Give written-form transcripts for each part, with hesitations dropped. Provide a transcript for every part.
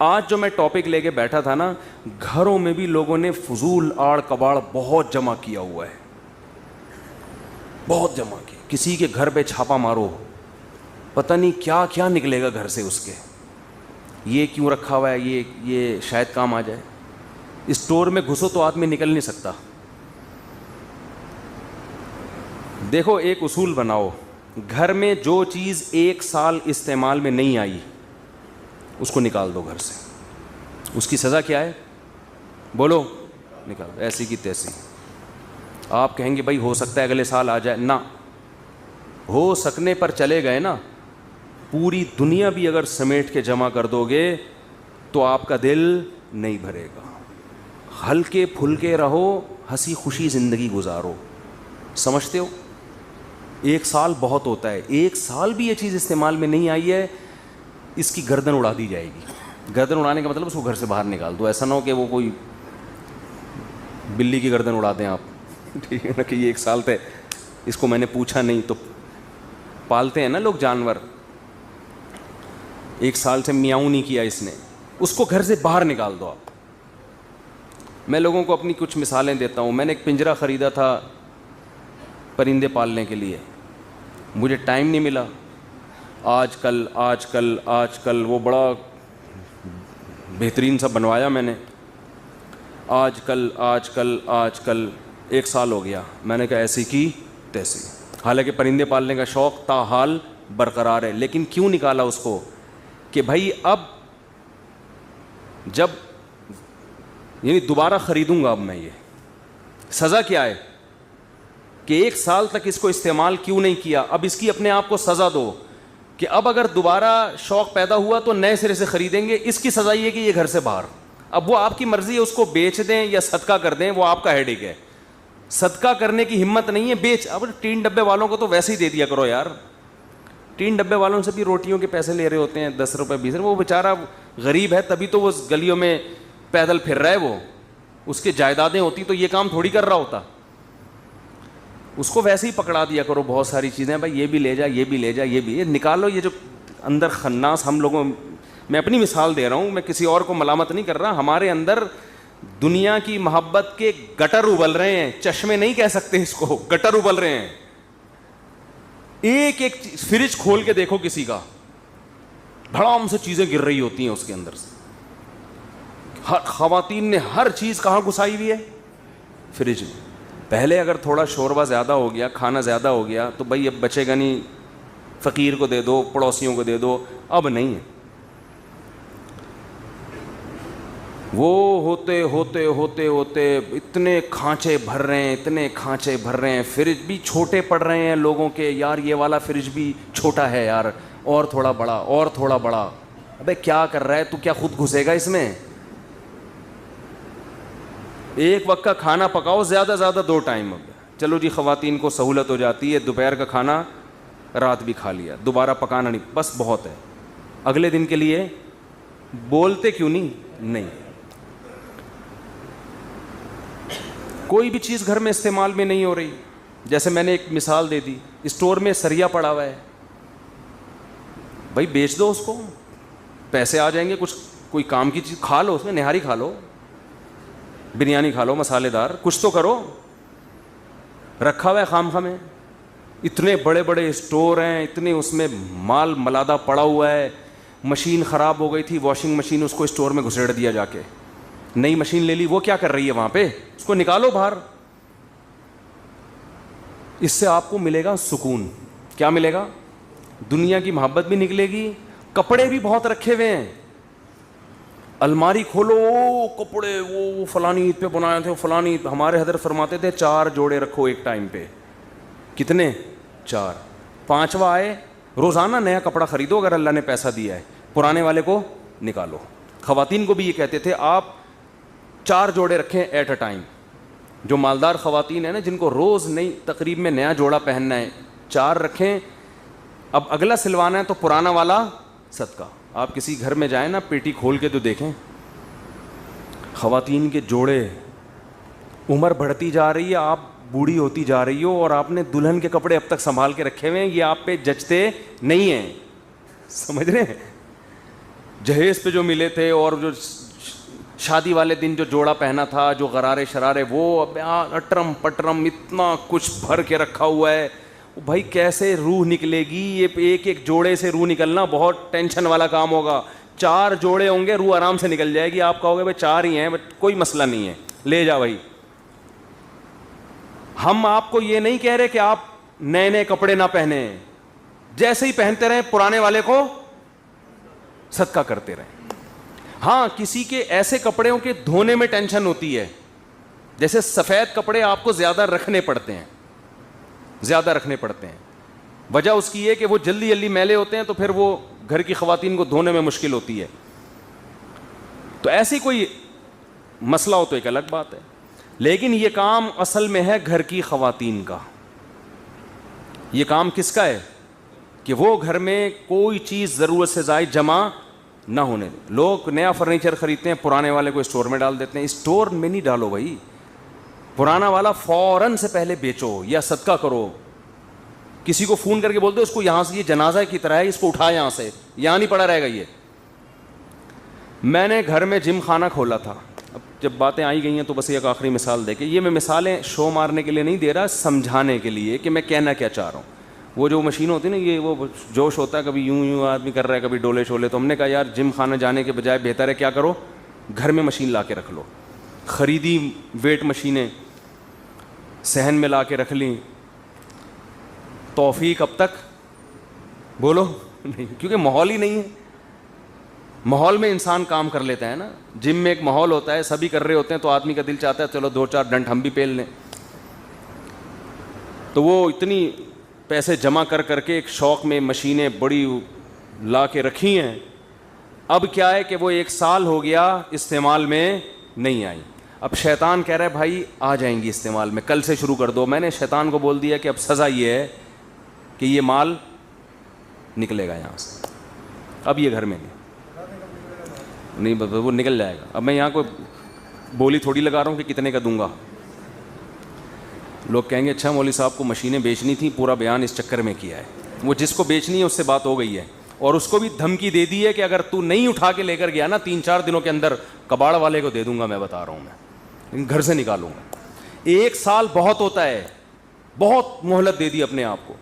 آج جو میں ٹاپک لے کے بیٹھا تھا نا, گھروں میں بھی لوگوں نے فضول آڑ کباڑ بہت جمع کیا ہوا ہے, بہت جمع کیا. کسی کے گھر پہ چھاپا مارو, پتہ نہیں کیا کیا نکلے گا گھر سے اس کے. یہ کیوں رکھا ہوا ہے, یہ شاید کام آ جائے. اسٹور میں گھسو تو آدمی نکل نہیں سکتا. دیکھو ایک اصول بناؤ, گھر میں جو چیز 1 سال استعمال میں نہیں آئی اس کو نکال دو گھر سے. اس کی سزا کیا ہے بولو؟ نکال دو ایسی کی تیسی. آپ کہیں گے بھائی ہو سکتا ہے اگلے سال آ جائے, نہ ہو سکنے پر چلے گئے نا, پوری دنیا بھی اگر سمیٹ کے جمع کر دو گے تو آپ کا دل نہیں بھرے گا. ہلکے پھلکے رہو, ہنسی خوشی زندگی گزارو. سمجھتے ہو؟ 1 سال بہت ہوتا ہے. 1 سال بھی یہ چیز استعمال میں نہیں آئی ہے, اس کی گردن اڑا دی جائے گی. گردن اڑانے کا مطلب اس کو گھر سے باہر نکال دو. ایسا نہ ہو کہ وہ کوئی بلی کی گردن اڑا دیں آپ, ٹھیک ہے نا, کہ یہ 1 سال تھے اس کو میں نے پوچھا نہیں. تو پالتے ہیں نا لوگ جانور, 1 سال سے میاؤں نہیں کیا اس نے, اس کو گھر سے باہر نکال دو آپ. میں لوگوں کو اپنی کچھ مثالیں دیتا ہوں. میں نے ایک پنجرا خریدا تھا پرندے پالنے کے لیے, مجھے ٹائم نہیں ملا. آج کل وہ بڑا بہترین سا بنوایا میں نے. آج کل 1 سال ہو گیا. میں نے کہا ایسی کی تیسی. حالانکہ پرندے پالنے کا شوق تاحال برقرار ہے, لیکن کیوں نکالا اس کو کہ بھائی اب جب یعنی دوبارہ خریدوں گا اب میں. یہ سزا کیا ہے کہ 1 سال تک اس کو استعمال کیوں نہیں کیا. اب اس کی اپنے آپ کو سزا دو کہ اب اگر دوبارہ شوق پیدا ہوا تو نئے سرے سے خریدیں گے. اس کی سزا یہ کہ یہ گھر سے باہر. اب وہ آپ کی مرضی ہے, اس کو بیچ دیں یا صدقہ کر دیں, وہ آپ کا ہیڈیک ہے. صدقہ کرنے کی ہمت نہیں ہے, بیچ. اب 3 ڈبے والوں کو تو ویسے ہی دے دیا کرو یار. 3 ڈبے والوں سے بھی روٹیوں کے پیسے لے رہے ہوتے ہیں, 10 روپے 20 روپے. وہ بیچارہ غریب ہے تبھی تو وہ گلیوں میں پیدل پھر رہا ہے. وہ اس کے جائیدادیں ہوتی تو یہ کام تھوڑی کر رہا ہوتا. اس کو ویسے ہی پکڑا دیا کرو. بہت ساری چیزیں بھائی, یہ بھی لے جا, یہ بھی لے جا, یہ بھی. یہ نکالو یہ جو اندر خناس ہم لوگوں, میں اپنی مثال دے رہا ہوں, میں کسی اور کو ملامت نہیں کر رہا. ہمارے اندر دنیا کی محبت کے گٹر ابل رہے ہیں. چشمے نہیں کہہ سکتے اس کو, گٹر ابل رہے ہیں. ایک فریج کھول کے دیکھو کسی کا, دھڑام سے چیزیں گر رہی ہوتی ہیں اس کے اندر سے. خواتین نے ہر چیز کہاں گھسائی ہوئی ہے؟ فریج میں. پہلے اگر تھوڑا شوربہ زیادہ ہو گیا, کھانا زیادہ ہو گیا تو بھائی اب بچے گا نہیں, فقیر کو دے دو, پڑوسیوں کو دے دو. اب نہیں ہے. وہ ہوتے اتنے کھانچے بھر رہے ہیں, فریج بھی چھوٹے پڑ رہے ہیں لوگوں کے. یار یہ والا فریج بھی چھوٹا ہے یار, اور تھوڑا بڑا. ابے کیا کر رہا ہے تو, کیا خود گھسے گا اس میں؟ ایک وقت کا کھانا پکاؤ, زیادہ 2 ٹائم. چلو جی خواتین کو سہولت ہو جاتی ہے, دوپہر کا کھانا رات بھی کھا لیا, دوبارہ پکانا نہیں, بس بہت ہے. اگلے دن کے لیے بولتے کیوں نہیں. کوئی بھی چیز گھر میں استعمال میں نہیں ہو رہی. جیسے میں نے ایک مثال دے دی, اسٹور میں سریا پڑا ہوا ہے, بھائی بیچ دو اس کو, پیسے آ جائیں گے. کچھ کوئی کام کی چیز کھا لو, اس میں نہاری کھا لو, بریانی کھا لو مسالے دار, کچھ تو کرو. رکھا ہوا ہے خام میں. اتنے بڑے اسٹور ہیں, اتنے اس میں مال ملادہ پڑا ہوا ہے. مشین خراب ہو گئی تھی, واشنگ مشین, اس کو اسٹور میں گھسیڑ دیا جا کے. نئی مشین لے لی, وہ کیا کر رہی ہے وہاں پہ؟ اس کو نکالو باہر. اس سے آپ کو ملے گا سکون. کیا ملے گا؟ دنیا کی محبت بھی نکلے گی. کپڑے بھی بہت رکھے ہوئے ہیں, الماری کھولو, کپڑے وہ فلانی عید پہ بنائے تھے, فلانی. ہمارے حضرت فرماتے تھے 4 جوڑے رکھو ایک ٹائم پہ. کتنے؟ 4. 5واں آئے, روزانہ نیا کپڑا خریدو اگر اللہ نے پیسہ دیا ہے, پرانے والے کو نکالو. خواتین کو بھی یہ کہتے تھے آپ 4 جوڑے رکھیں ایٹ اے ٹائم. جو مالدار خواتین ہیں نا, جن کو روز نئی تقریب میں نیا جوڑا پہننا ہے, 4 رکھیں. اب اگلا سلوانا ہے تو پرانا والا صدقہ. آپ کسی گھر میں جائیں نا, پیٹی کھول کے تو دیکھیں, خواتین کے جوڑے. عمر بڑھتی جا رہی ہے, آپ بوڑھی ہوتی جا رہی ہو, اور آپ نے دلہن کے کپڑے اب تک سنبھال کے رکھے ہوئے ہیں. یہ آپ پہ جچتے نہیں ہیں, سمجھ رہے ہیں؟ جہیز پہ جو ملے تھے اور جو شادی والے دن جو جوڑا پہنا تھا, جو غرارے شرارے, وہ اٹرم پٹرم اتنا کچھ بھر کے رکھا ہوا ہے. بھائی کیسے روح نکلے گی؟ یہ ایک ایک جوڑے سے روح نکلنا بہت ٹینشن والا کام ہوگا. 4 جوڑے ہوں گے, روح آرام سے نکل جائے گی. آپ کہو گے بھائی 4 ہی ہیں, کوئی مسئلہ نہیں ہے, لے جا بھائی. ہم آپ کو یہ نہیں کہہ رہے کہ آپ نئے نئے کپڑے نہ پہنے, جیسے ہی پہنتے رہیں پرانے والے کو صدقہ کرتے رہیں. ہاں کسی کے ایسے کپڑے ہوں کہ دھونے میں ٹینشن ہوتی ہے, جیسے سفید کپڑے آپ کو زیادہ رکھنے پڑتے ہیں, وجہ اس کی یہ کہ وہ جلدی جلدی میلے ہوتے ہیں, تو پھر وہ گھر کی خواتین کو دھونے میں مشکل ہوتی ہے. تو ایسی کوئی مسئلہ ہو تو ایک الگ بات ہے, لیکن یہ کام اصل میں ہے گھر کی خواتین کا. یہ کام کس کا ہے کہ وہ گھر میں کوئی چیز ضرورت سے زائد جمع نہ ہونے دیں. لوگ نیا فرنیچر خریدتے ہیں, پرانے والے کو اسٹور میں ڈال دیتے ہیں. اسٹور میں نہیں ڈالو بھائی, پرانا والا فوراً سے پہلے بیچو یا صدقہ کرو. کسی کو فون کر کے بول دو اس کو یہاں سے, یہ جنازہ کی طرح ہے, اس کو اٹھا یہاں سے, یہاں نہیں پڑا رہے گا یہ. میں نے گھر میں جم خانہ کھولا تھا. اب جب باتیں آئی گئی ہیں تو بس ایک آخری مثال دے کے, یہ میں مثالیں شو مارنے کے لیے نہیں دے رہا, سمجھانے کے لیے کہ میں کہنا کیا چاہ رہا ہوں. وہ جو مشین ہوتی ہے نا, یہ وہ جوش ہوتا ہے, کبھی یوں آدمی کر رہا ہے, کبھی ڈولے شولے. تو ہم نے کہا یار جم خانہ جانے کے بجائے بہتر ہے کیا کرو, گھر میں مشین لا کے رکھ لو. خریدی ویٹ مشینیں, صحن میں لا کے رکھ لیں. توفیق اب تک بولو نہیں, کیونکہ ماحول ہی نہیں ہے. ماحول میں انسان کام کر لیتا ہے نا. جم میں ایک ماحول ہوتا ہے, سبھی کر رہے ہوتے ہیں, تو آدمی کا دل چاہتا ہے چلو 2-4 ڈنڈ ہم بھی پیل لیں. تو وہ اتنی پیسے جمع کر کے ایک شوق میں مشینیں بڑی لا کے رکھی ہیں. اب کیا ہے کہ وہ 1 سال ہو گیا استعمال میں نہیں آئی. اب شیطان کہہ رہا ہے بھائی آ جائیں گی استعمال میں, کل سے شروع کر دو. میں نے شیطان کو بول دیا کہ اب سزا یہ ہے کہ یہ مال نکلے گا یہاں سے, اب یہ گھر میں نہیں, وہ نکل جائے گا. اب میں یہاں کوئی بولی تھوڑی لگا رہا ہوں کہ کتنے کا دوں گا. لوگ کہیں گے اچھا مولوی صاحب کو مشینیں بیچنی تھی, پورا بیان اس چکر میں کیا ہے. وہ جس کو بیچنی ہے اس سے بات ہو گئی ہے, اور اس کو بھی دھمکی دے دی ہے کہ اگر تو نہیں اٹھا کے لے کر گیا نا 3-4 دنوں کے اندر کباڑ والے کو دے دوں گا. میں بتا رہا ہوں, میں گھر سے نکالوں گا. 1 سال بہت ہوتا ہے, بہت مہلت دے دی اپنے آپ کو.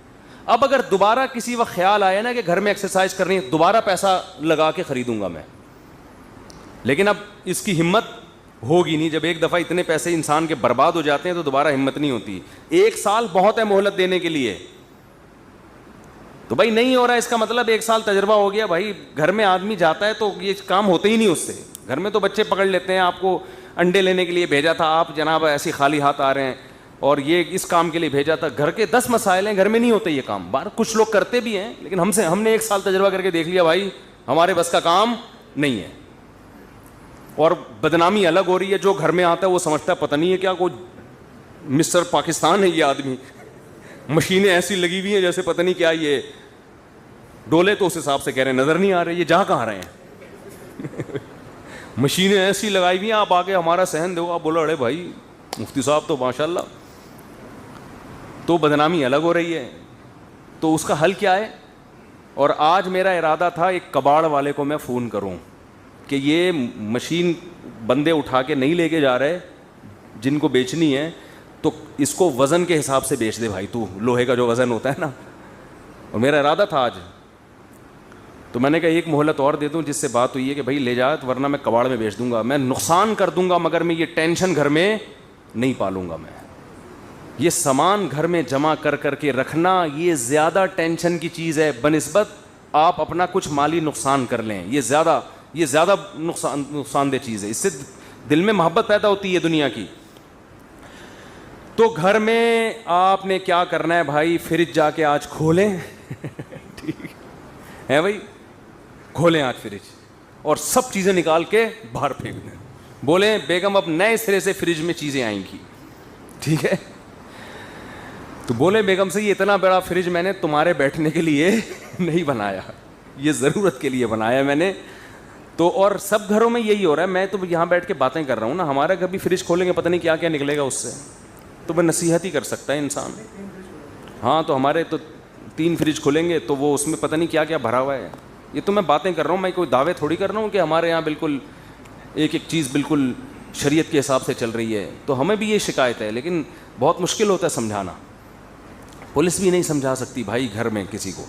اب اگر دوبارہ کسی وقت خیال آیا نا کہ گھر میں ایکسرسائز کرنی ہے, دوبارہ پیسہ لگا کے خریدوں گا میں. لیکن اب اس کی ہمت ہوگی نہیں. جب ایک دفعہ اتنے پیسے انسان کے برباد ہو جاتے ہیں تو دوبارہ ہمت نہیں ہوتی. 1 سال بہت ہے مہلت دینے کے لیے. تو بھائی نہیں ہو رہا ہے اس کا مطلب 1 سال تجربہ ہو گیا. بھائی گھر میں آدمی جاتا ہے تو یہ کام ہوتے ہی نہیں اس سے. گھر میں تو بچے پکڑ لیتے ہیں, آپ کو انڈے لینے کے لیے بھیجا تھا, آپ جناب ایسی خالی ہاتھ آ رہے ہیں, اور یہ اس کام کے لیے بھیجا تھا. گھر کے 10 مسائل ہیں, گھر میں نہیں ہوتے یہ کام. باہر کچھ لوگ کرتے بھی ہیں, لیکن ہم نے 1 سال تجربہ کر کے دیکھ لیا بھائی ہمارے بس کا کام نہیں ہے. اور بدنامی الگ ہو رہی ہے. جو گھر میں آتا ہے وہ سمجھتا ہے پتہ نہیں ہے کیا, کوئی مسٹر پاکستان ہے یہ آدمی. مشینیں ایسی لگی ہوئی ہیں جیسے پتہ نہیں کیا, یہ ڈولے تو اس حساب سے کہہ رہے ہیں نظر نہیں آ رہے, یہ جا کہاں رہے ہیں. مشینیں ایسی لگائی ہوئی ہیں, آپ آگے ہمارا صحن دو, آپ بولو ارے بھائی مفتی صاحب تو ماشاء اللہ. تو بدنامی الگ ہو رہی ہے. تو اس کا حل کیا ہے؟ اور آج میرا ارادہ تھا ایک کباڑ والے کو میں فون کروں کہ یہ مشین بندے اٹھا کے نہیں لے کے جا رہے جن کو بیچنی ہے, تو اس کو وزن کے حساب سے بیچ دے بھائی, تو لوہے کا جو وزن ہوتا ہے نا. اور میرا ارادہ تھا آج, تو میں نے کہا ایک مہلت اور دے دوں, جس سے بات ہوئی ہے کہ بھائی لے جا, ورنہ میں کباڑ میں بیچ دوں گا. میں نقصان کر دوں گا مگر میں یہ ٹینشن گھر میں نہیں پالوں گا. میں یہ سامان گھر میں جمع کر کے رکھنا یہ زیادہ ٹینشن کی چیز ہے بنسبت آپ اپنا کچھ مالی نقصان کر لیں. یہ زیادہ نقصان دہ چیز ہے. اس سے دل میں محبت پیدا ہوتی ہے دنیا کی. تو گھر میں آپ نے کیا کرنا ہے بھائی, فریج جا کے آج کھولیں. ٹھیک ہے بھائی, کھولیں آج فریج اور سب چیزیں نکال کے باہر پھینک دیں. بولیں بیگم اب نئے سرے سے فریج میں چیزیں آئیں گی. ٹھیک ہے, تو بولے بیگم سے یہ اتنا بڑا فریج میں نے تمہارے بیٹھنے کے لیے نہیں بنایا, یہ ضرورت کے لیے بنایا میں نے. تو اور سب گھروں میں یہی ہو رہا ہے. میں تو یہاں بیٹھ کے باتیں کر رہا ہوں نا, ہمارے گھر بھی فریج کھولیں گے پتہ نہیں کیا کیا نکلے گا اس سے. تو وہ نصیحت ہی کر سکتا ہے انسان. ہاں تو ہمارے تو 3 فریج کھولیں گے تو وہ اس میں پتہ نہیں کیا کیا بھرا ہوا ہے. یہ تو میں باتیں کر رہا ہوں, میں کوئی دعوے تھوڑی کر رہا ہوں کہ ہمارے یہاں بالکل ایک ایک چیز بالکل شریعت کے حساب سے چل رہی ہے. تو ہمیں بھی یہ شکایت ہے, لیکن بہت مشکل ہوتا ہے سمجھانا. پولیس بھی نہیں سمجھا سکتی بھائی گھر میں کسی کو.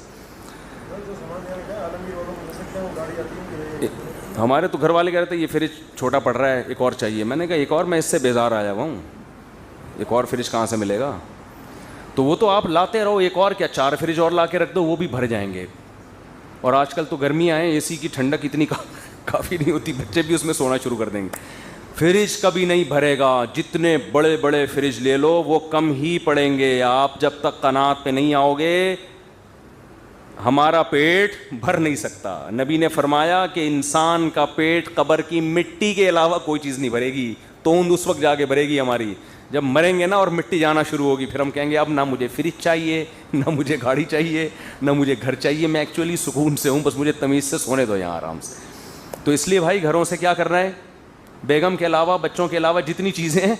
ہمارے تو گھر والے کہہ رہے تھے یہ فریج چھوٹا پڑ رہا ہے, ایک اور چاہیے. میں نے کہا ایک اور, میں اس سے بیزار آیا ہوا ہوں, ایک اور فریج کہاں سے ملے گا. تو وہ تو آپ لاتے رہو, ایک اور کیا 4 فریج اور لا کے رکھ دو, وہ بھی بھر جائیں گے. اور آج کل تو گرمیاں ہیں, اے سی کی ٹھنڈک اتنی کافی نہیں ہوتی, بچے بھی اس میں سونا شروع کر دیں گے. فریج کبھی نہیں بھرے گا, جتنے بڑے بڑے فریج لے لو وہ کم ہی پڑیں گے. آپ جب تک قناعت پہ نہیں آؤ گے ہمارا پیٹ بھر نہیں سکتا. نبی نے فرمایا کہ انسان کا پیٹ قبر کی مٹی کے علاوہ کوئی چیز نہیں بھرے گی. توند اس وقت جا کے بھرے گی ہماری جب مریں گے نا, اور مٹی جانا شروع ہوگی. پھر ہم کہیں گے اب نہ مجھے فریج چاہیے, نہ مجھے گاڑی چاہیے, نہ مجھے گھر چاہیے. میں ایکچولی سکون سے ہوں, بس مجھے تمیز سے سونے دو یہاں آرام سے. تو اس لیے بھائی گھروں سے کیا کرنا ہے, بیگم کے علاوہ بچوں کے علاوہ جتنی چیزیں ہیں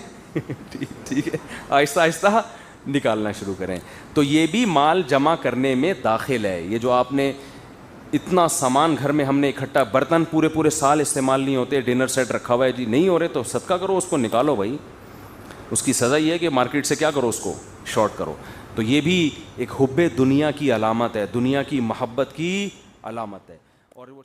ٹھیک ہے آہستہ آہستہ نکالنا شروع کریں. تو یہ بھی مال جمع کرنے میں داخل ہے. یہ جو آپ نے اتنا سامان گھر میں ہم نے اکٹھا, برتن پورے سال استعمال نہیں ہوتے, ڈنر سیٹ رکھا ہوا ہے جی, نہیں ہو رہے تو صدقہ کرو, اس کو نکالو بھائی. اس کی سزا یہ ہے کہ مارکیٹ سے کیا کرو, اس کو شارٹ کرو. تو یہ بھی ایک حب دنیا کی علامت ہے, دنیا کی محبت کی علامت ہے. اور وہ